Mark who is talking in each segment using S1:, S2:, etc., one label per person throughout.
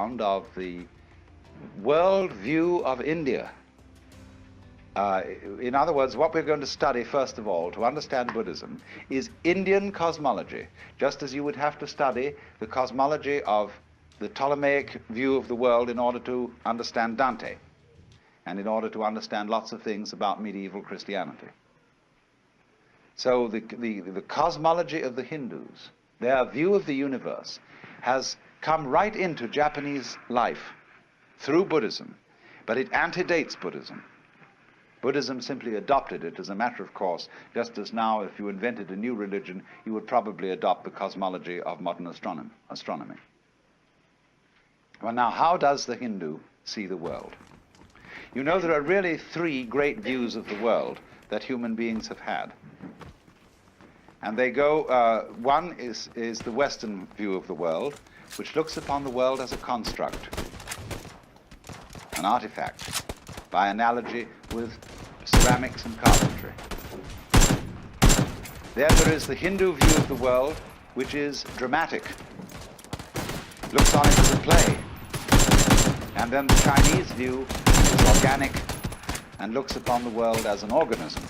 S1: of the world view of India. In other words, what we're going to study, first of all, to understand Buddhism, is Indian cosmology, just as you would have to study the cosmology of the Ptolemaic view of the world in order to understand Dante, and in order to understand lots of things about medieval Christianity. So the cosmology of the Hindus, their view of the universe, has come right into Japanese life through Buddhism, but it antedates Buddhism. Buddhism simply adopted it as a matter of course, just as now if you invented a new religion, you would probably adopt the cosmology of modern astronomy. Well, now, how does the Hindu see the world? You know, there are really three great views of the world that human beings have had. And they go, one is the Western view of the world, which looks upon the world as a construct, an artifact, by analogy with ceramics and carpentry. Then there is the Hindu view of the world, which is dramatic, looks on it as a play. And then the Chinese view is organic and looks upon the world as an organism.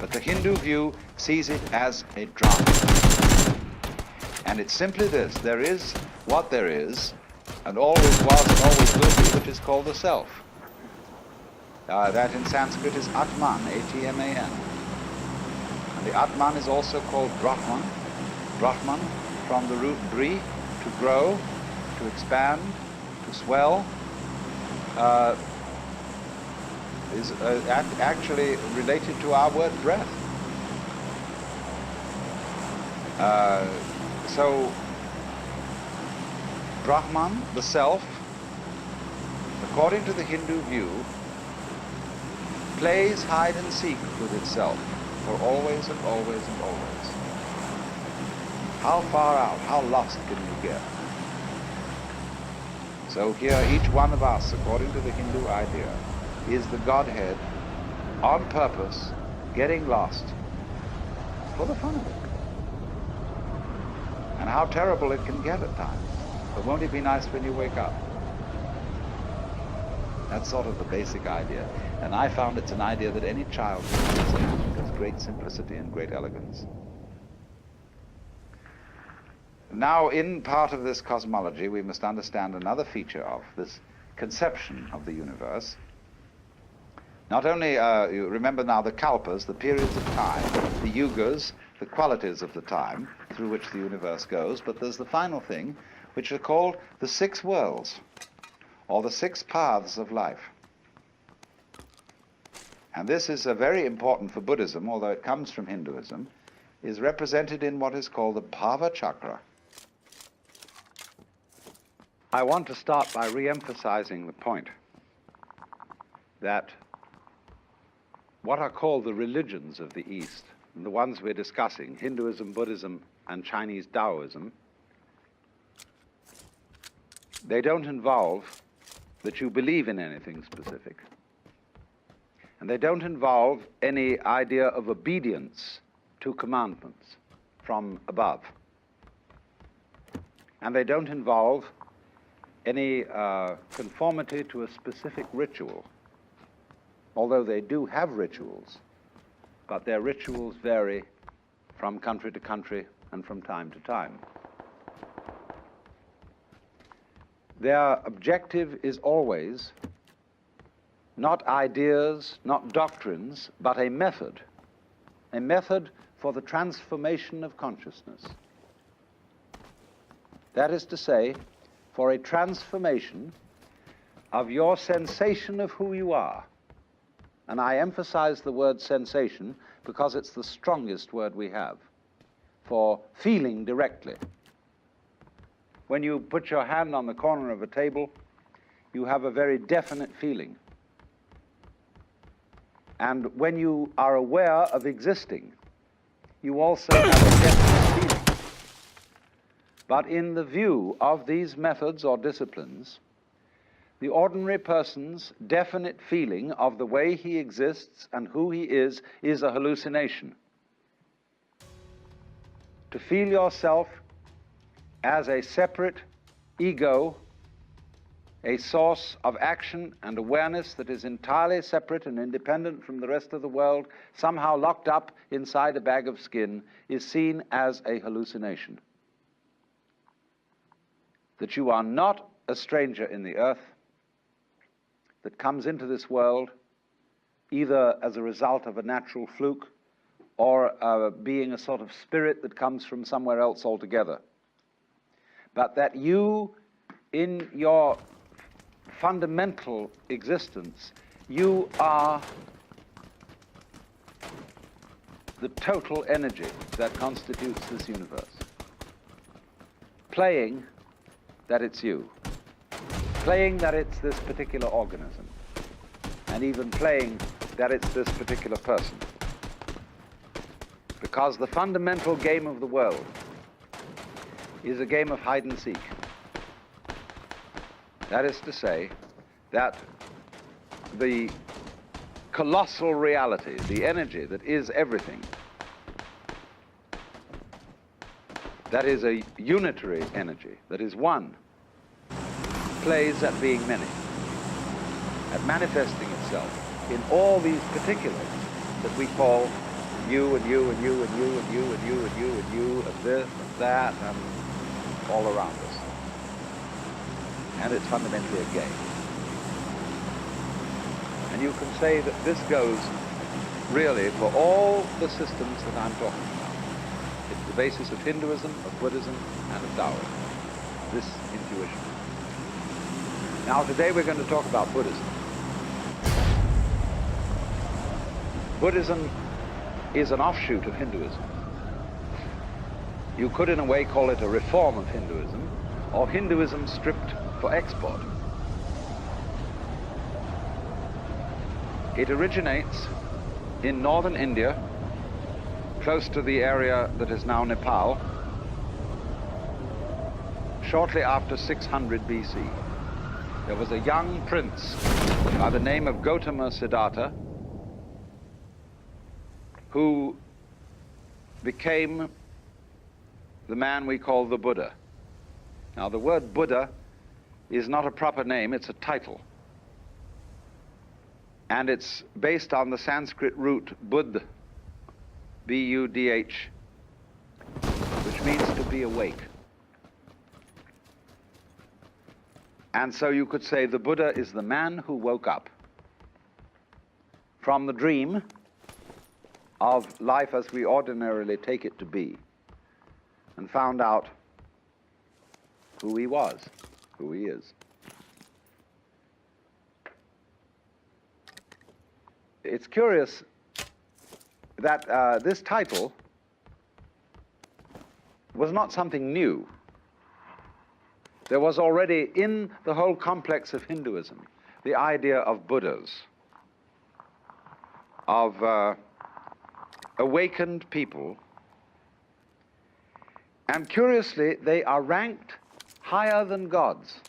S1: But the Hindu view sees it as a drama. And it's simply this: there is what there is, and always was and always will be, which is called the self. That in Sanskrit is Atman, A-T-M-A-N. And the Atman is also called Brahman. Brahman, from the root Bri, to grow, to expand, to swell, is actually related to our word breath. So Brahman, the self, according to the Hindu view, plays hide and seek with itself for always and always and always. How far out, how lost can you get? So here each one of us, according to the Hindu idea, is the Godhead on purpose, getting lost for the fun of it. And how terrible it can get at times. But won't it be nice when you wake up? That's sort of the basic idea. And I found it's an idea that any child can understand, because great simplicity and great elegance. Now, in part of this cosmology, we must understand another feature of this conception of the universe. Not only, you remember now the kalpas, the periods of time, the yugas, the qualities of the time through which the universe goes, but there's the final thing, which are called the six worlds, or the six paths of life. And this is very important for Buddhism, although it comes from Hinduism, is represented in what is called the Bhava Chakra. I want to start by re-emphasizing the point that what are called the religions of the East, and the ones we're discussing, Hinduism, Buddhism, and Chinese Taoism, they don't involve that you believe in anything specific. And they don't involve any idea of obedience to commandments from above. And they don't involve any conformity to a specific ritual, although they do have rituals, but their rituals vary from country to country and from time to time. Their objective is always not ideas, not doctrines, but a method for the transformation of consciousness. That is to say, for a transformation of your sensation of who you are. And I emphasize the word sensation because it's the strongest word we have for feeling directly. When you put your hand on the corner of a table, you have a very definite feeling. And when you are aware of existing, you also have a definite feeling. But in the view of these methods or disciplines, the ordinary person's definite feeling of the way he exists and who he is a hallucination. To feel yourself as a separate ego, a source of action and awareness that is entirely separate and independent from the rest of the world, somehow locked up inside a bag of skin, is seen as a hallucination. That you are not a stranger in the earth, that comes into this world either as a result of a natural fluke or being a sort of spirit that comes from somewhere else altogether. But that you, in your fundamental existence, you are the total energy that constitutes this universe. Playing that it's you. Playing that it's this particular organism. And even playing that it's this particular person. Because the fundamental game of the world is a game of hide and seek. That is to say, that the colossal reality, the energy that is everything, that is a unitary energy, that is one, plays at being many, at manifesting itself in all these particulars that we call you and you and you and you and you and you and you and you and this and that and all around us. And it's fundamentally a game. And you can say that this goes really for all the systems that I'm talking about. It's the basis of Hinduism, of Buddhism, and of Taoism, this intuition. Now today we're going to talk about Buddhism. Buddhism is an offshoot of Hinduism. You could in a way call it a reform of Hinduism, or Hinduism stripped for export. It originates in northern India, close to the area that is now Nepal, shortly after 600 BC. There was a young prince by the name of Gautama Siddhartha who became the man we call the Buddha. Now, the word Buddha is not a proper name, it's a title. And it's based on the Sanskrit root Buddh, B-U-D-H, which means to be awake. And so you could say the Buddha is the man who woke up from the dream of life as we ordinarily take it to be, and found out who he was, who he is. It's curious that this title was not something new. There was already in the whole complex of Hinduism the idea of Buddhas, of awakened people, and curiously they are ranked higher than gods.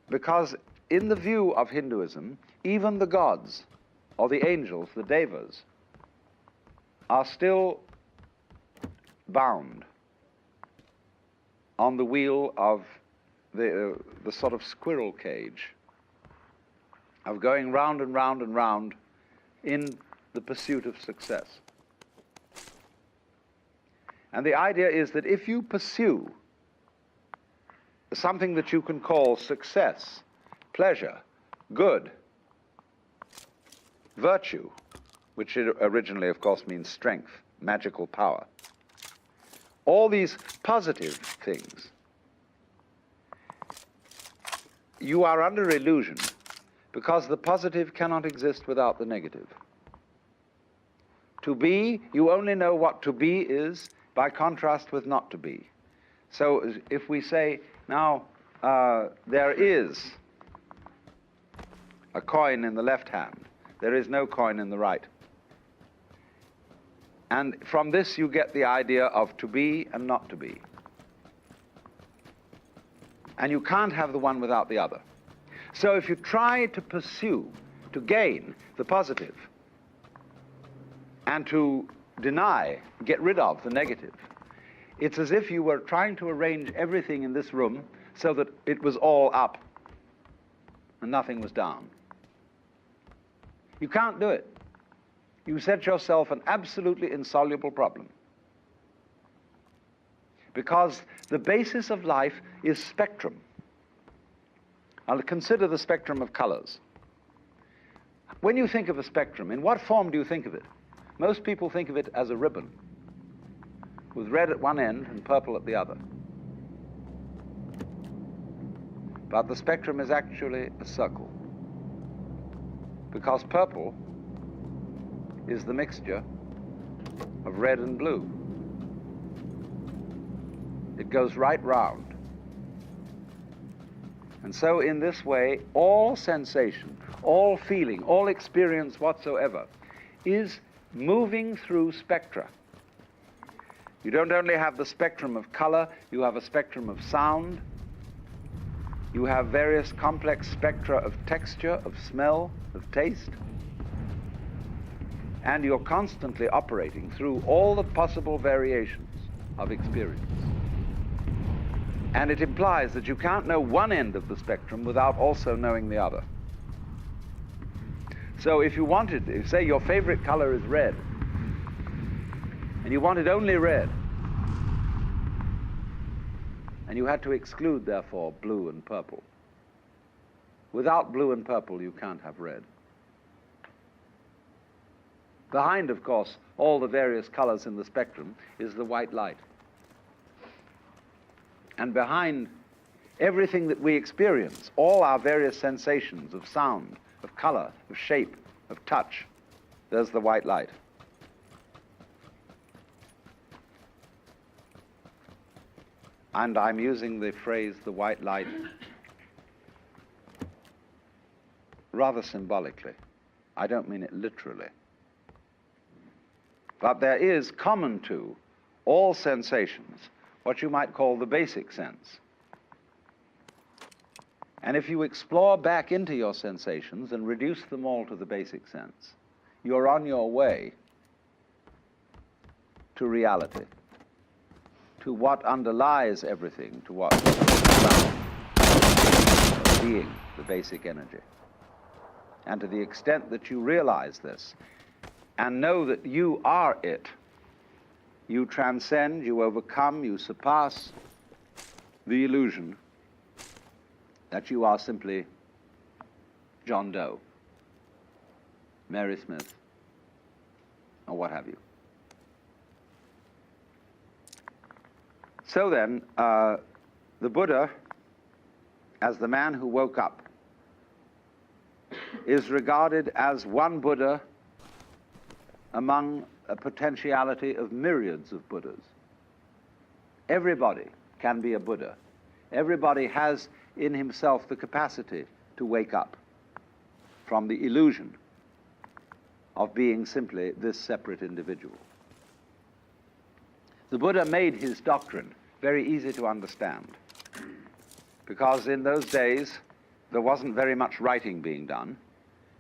S1: Because in the view of Hinduism, even the gods, or the angels, the devas, are still bound on the wheel of the sort of squirrel cage of going round and round and round in the pursuit of success. And the idea is that if you pursue something that you can call success, pleasure, good, virtue, which originally, of course, means strength, magical power, all these positive things, you are under illusion, because the positive cannot exist without the negative. To be, you only know what to be is by contrast with not to be. So if we say, now, there is a coin in the left hand, there is no coin in the right. And from this you get the idea of to be and not to be. And you can't have the one without the other. So if you try to pursue, to gain the positive, and to deny, get rid of the negative. It's as if you were trying to arrange everything in this room so that it was all up and nothing was down. You can't do it. You set yourself an absolutely insoluble problem. Because the basis of life is spectrum. I'll consider the spectrum of colors. When you think of a spectrum, in what form do you think of it? Most people think of it as a ribbon, with red at one end and purple at the other. But the spectrum is actually a circle, because purple is the mixture of red and blue. It goes right round. And so in this way, all sensation, all feeling, all experience whatsoever is moving through spectra. You don't only have the spectrum of color, you have a spectrum of sound, you have various complex spectra of texture, of smell, of taste, and you're constantly operating through all the possible variations of experience. And it implies that you can't know one end of the spectrum without also knowing the other. So if you wanted, if say your favorite color is red, and you wanted only red, and you had to exclude, therefore, blue and purple. Without blue and purple, you can't have red. Behind, of course, all the various colors in the spectrum is the white light. And behind everything that we experience, all our various sensations of sound, of color, of shape, of touch, there's the white light. And I'm using the phrase, the white light, rather symbolically. I don't mean it literally. But there is common to all sensations what you might call the basic sense. And if you explore back into your sensations and reduce them all to the basic sense, you're on your way to reality, to what underlies everything, to what being the basic energy. And to the extent that you realize this and know that you are it, you transcend, you overcome, you surpass the illusion that you are simply John Doe, Mary Smith, or what have you. So then, the Buddha, as the man who woke up, is regarded as one Buddha among a potentiality of myriads of Buddhas. Everybody can be a Buddha. Everybody has in himself the capacity to wake up from the illusion of being simply this separate individual. The Buddha made his doctrine very easy to understand, because in those days there wasn't very much writing being done,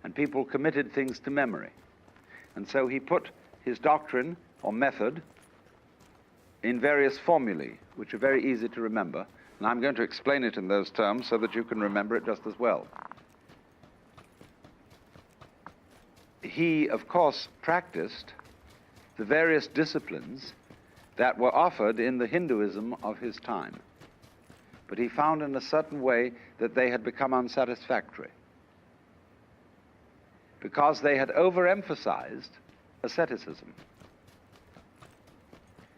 S1: and people committed things to memory. And so he put his doctrine or method in various formulae, which are very easy to remember, and I'm going to explain it in those terms so that you can remember it just as well. He, of course, practiced the various disciplines that were offered in the Hinduism of his time, but he found in a certain way that they had become unsatisfactory, because they had overemphasized asceticism,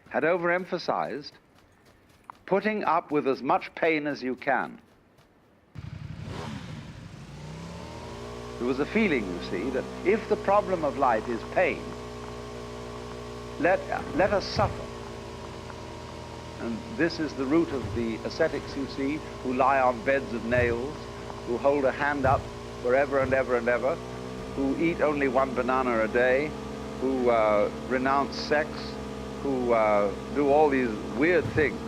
S1: had overemphasized putting up with as much pain as you can. There was a feeling, you see, that if the problem of life is pain, let us suffer. And this is the root of the ascetics, you see, who lie on beds of nails, who hold a hand up forever and ever and ever, who eat only one banana a day, who renounce sex, who do all these weird things,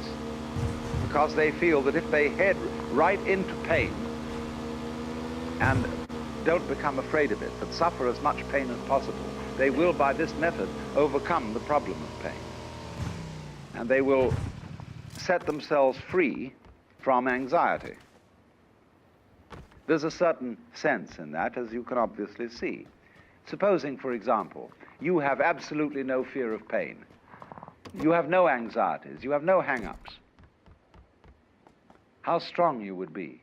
S1: because they feel that if they head right into pain and don't become afraid of it, but suffer as much pain as possible, they will, by this method, overcome the problem of pain. And they will set themselves free from anxiety. There's a certain sense in that, as you can obviously see. Supposing, for example, you have absolutely no fear of pain. You have no anxieties. You have no hang-ups. How strong you would be.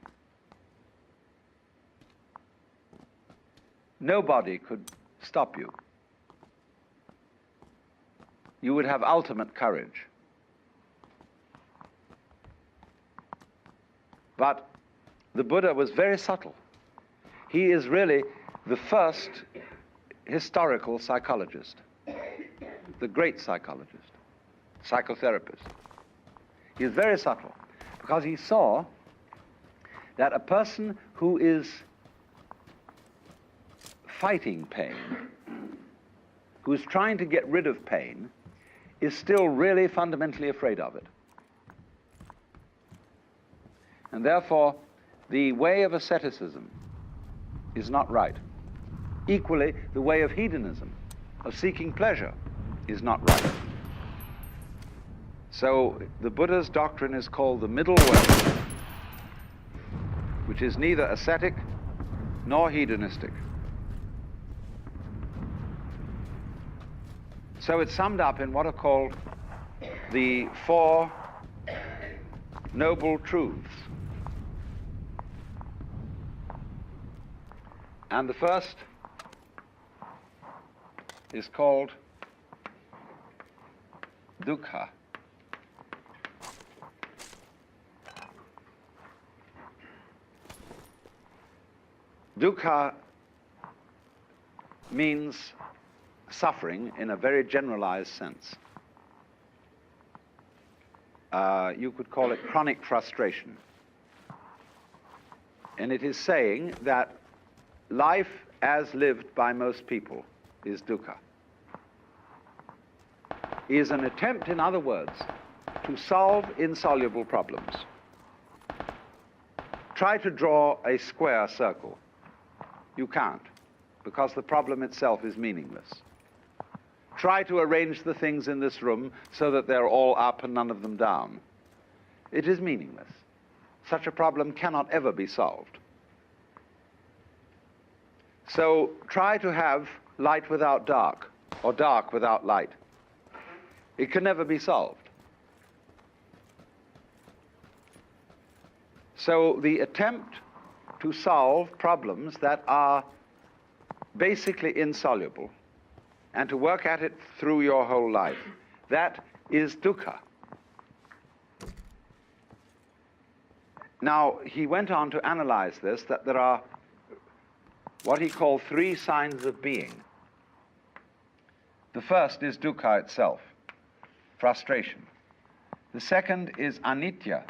S1: Nobody could stop you. You would have ultimate courage. But the Buddha was very subtle. He is really the first historical psychologist, the great psychologist, psychotherapist. He is very subtle because he saw that a person who is fighting pain, who is trying to get rid of pain, is still really fundamentally afraid of it. And therefore, the way of asceticism is not right. Equally, the way of hedonism, of seeking pleasure, is not right. So the Buddha's doctrine is called the middle way, which is neither ascetic nor hedonistic. So it's summed up in what are called the Four Noble Truths. And the first is called dukkha. Dukkha means suffering in a very generalized sense. You could call it chronic frustration. And it is saying that life as lived by most people is dukkha. Is an attempt, in other words, to solve insoluble problems. Try to draw a square circle. You can't, because the problem itself is meaningless. Try to arrange the things in this room so that they're all up and none of them down. It is meaningless. Such a problem cannot ever be solved. So try to have light without dark, or dark without light. It can never be solved. So the attempt to solve problems that are basically insoluble and to work at it through your whole life, that is dukkha. Now, he went on to analyze this, that there are what he called three signs of being. The first is dukkha itself, frustration. The second is anitya.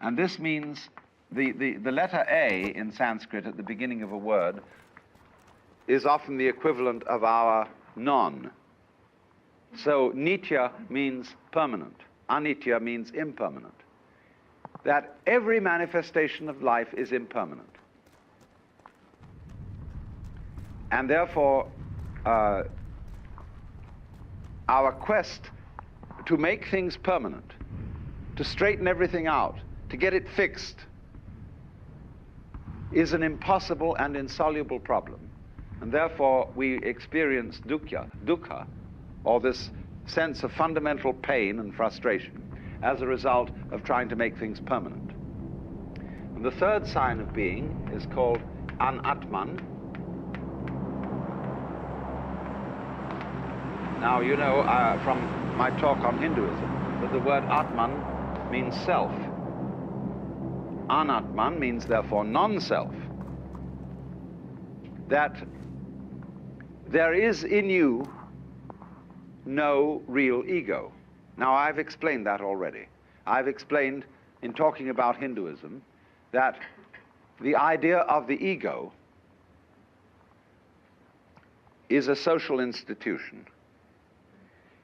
S1: And this means the letter A in Sanskrit at the beginning of a word is often the equivalent of our non. So nitya means permanent. Anitya means impermanent. That every manifestation of life is impermanent. And therefore, our quest to make things permanent, to straighten everything out, to get it fixed, is an impossible and insoluble problem. And therefore, we experience dukkha, or this sense of fundamental pain and frustration, as a result of trying to make things permanent. And the third sign of being is called anatman. Now, you know from my talk on Hinduism that the word atman means self. Anatman means therefore non-self. That there is in you no real ego. Now, I've explained that already. I've explained in talking about Hinduism that the idea of the ego is a social institution.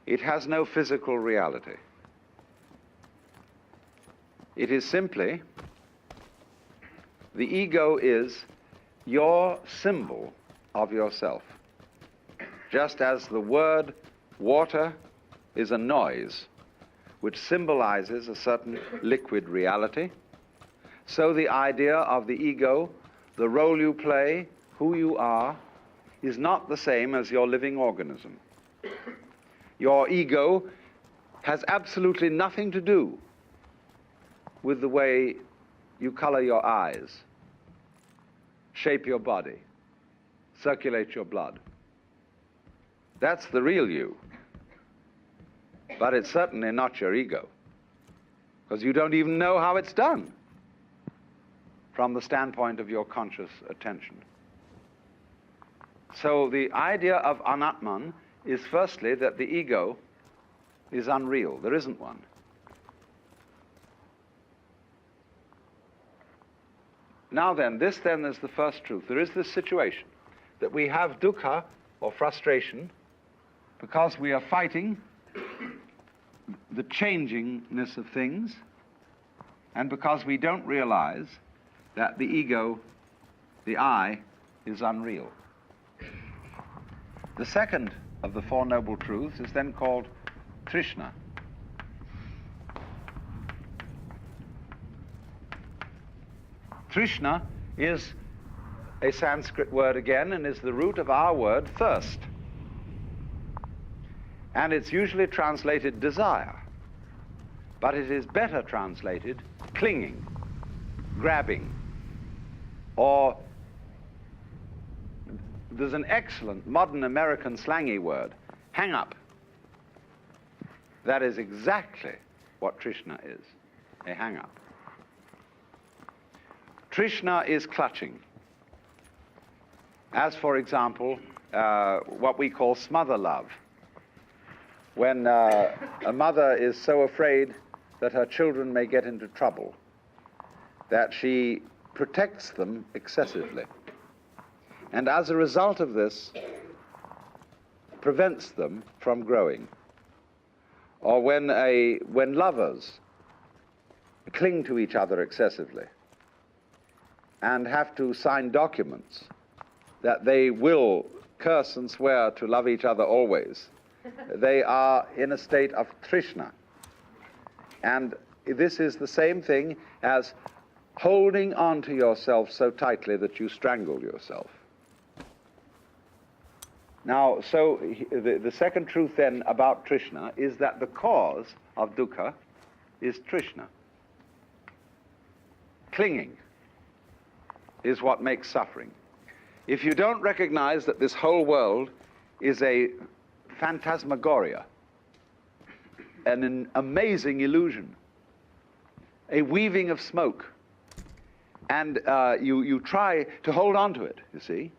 S1: It has no physical reality. It is simply, the ego is your symbol of yourself. Just as the word water is a noise which symbolizes a certain liquid reality, so the idea of the ego, the role you play, who you are, is not the same as your living organism. Your ego has absolutely nothing to do with the way you color your eyes, shape your body, circulate your blood. That's the real you. But it's certainly not your ego, because you don't even know how it's done from the standpoint of your conscious attention. So the idea of anatman is firstly that the ego is unreal. There isn't one. Now then, this then is the first truth. There is this situation that we have dukkha, or frustration, because we are fighting the changingness of things, and because we don't realize that the ego, the I, is unreal. The second of the Four Noble Truths is then called Trishna. Trishna is a Sanskrit word again, and is the root of our word thirst. And it's usually translated desire, but it is better translated clinging, grabbing, or there's an excellent modern American slangy word, hang up. That is exactly what Trishna is, a hang up. Trishna is clutching. As for example, what we call smother love. When a mother is so afraid that her children may get into trouble, that she protects them excessively. And as a result of this, prevents them from growing. Or when lovers cling to each other excessively and have to sign documents that they will curse and swear to love each other always, they are in a state of trishna. And this is the same thing as holding on to yourself so tightly that you strangle yourself. Now, so the second truth then about Trishna is that the cause of dukkha is Trishna. Clinging is what makes suffering. If you don't recognize that this whole world is a phantasmagoria, an amazing illusion, a weaving of smoke, and you try to hold on to it, you see,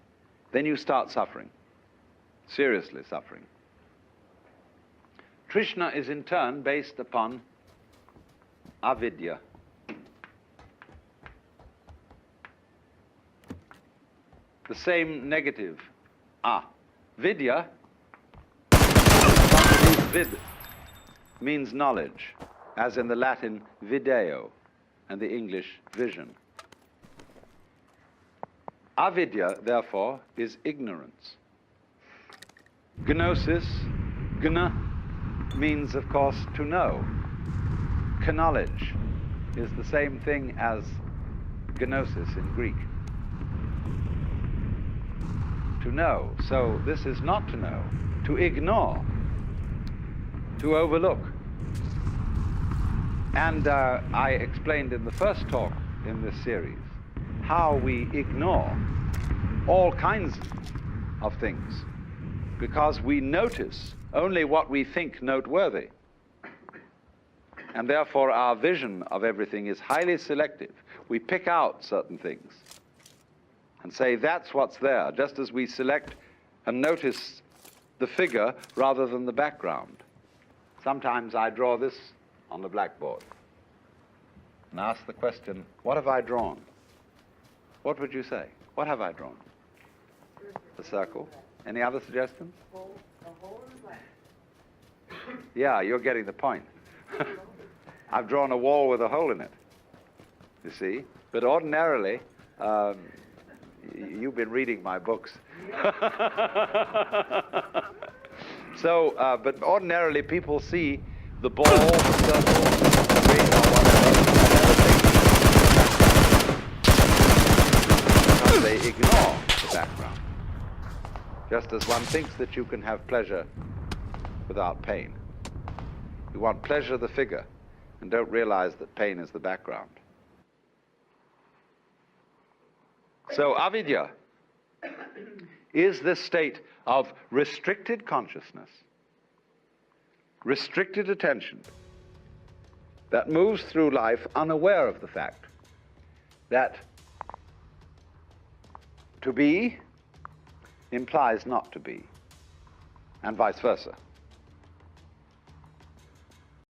S1: then you start suffering. Seriously suffering. Trishna is in turn based upon avidya. The same negative, vidya, vid, means knowledge, as in the Latin video and the English vision. Avidya, therefore, is ignorance. Gnosis, gna, means, of course, to know. Knowledge is the same thing as gnosis in Greek. To know. So this is not to know, to ignore, to overlook. And I explained in the first talk in this series how we ignore all kinds of things, because we notice only what we think noteworthy. And therefore our vision of everything is highly selective. We pick out certain things and say that's what's there, just as we select and notice the figure rather than the background. Sometimes I draw this on the blackboard and ask the question, what have I drawn? What would you say? What have I drawn? A circle. Any other suggestions?
S2: A hole in the glass.
S1: Yeah, you're getting the point. I've drawn a wall with a hole in it, you see. But ordinarily, You've been reading my books. So, but ordinarily people see the ball, the circle, the ring, or whatever, because they ignore the background. Just as one thinks that you can have pleasure without pain. You want pleasure, the figure, and don't realize that pain is the background. So avidya is this state of restricted consciousness, restricted attention, that moves through life unaware of the fact that to be implies not to be, and vice versa.